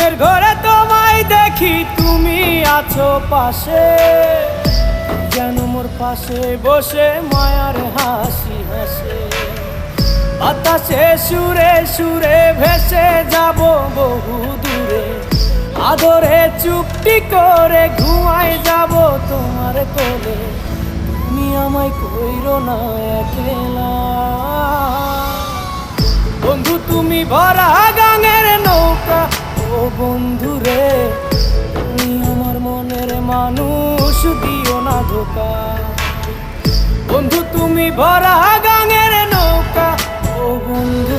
ঘুমের ঘরে তোমায় দেখি, তুমি আছো পাশে, যেন মোর পাশে বসে মায়ার হাসি হাসে। বাতাসে সুরে সুরে ভেসে যাব বহু দূরে, আদরে চুপটি করে ঘুমায় যাব তোমার কোলে। তুমি আমায় কইরো না একলা বন্ধু, তুমি ভরা গাঙের নৌকা। ও বন্ধু রে, তুমি আমার মনের মানুষ, দিও না ধোকা। বন্ধু তুমি ভরা গাঙের নৌকা। ও বন্ধু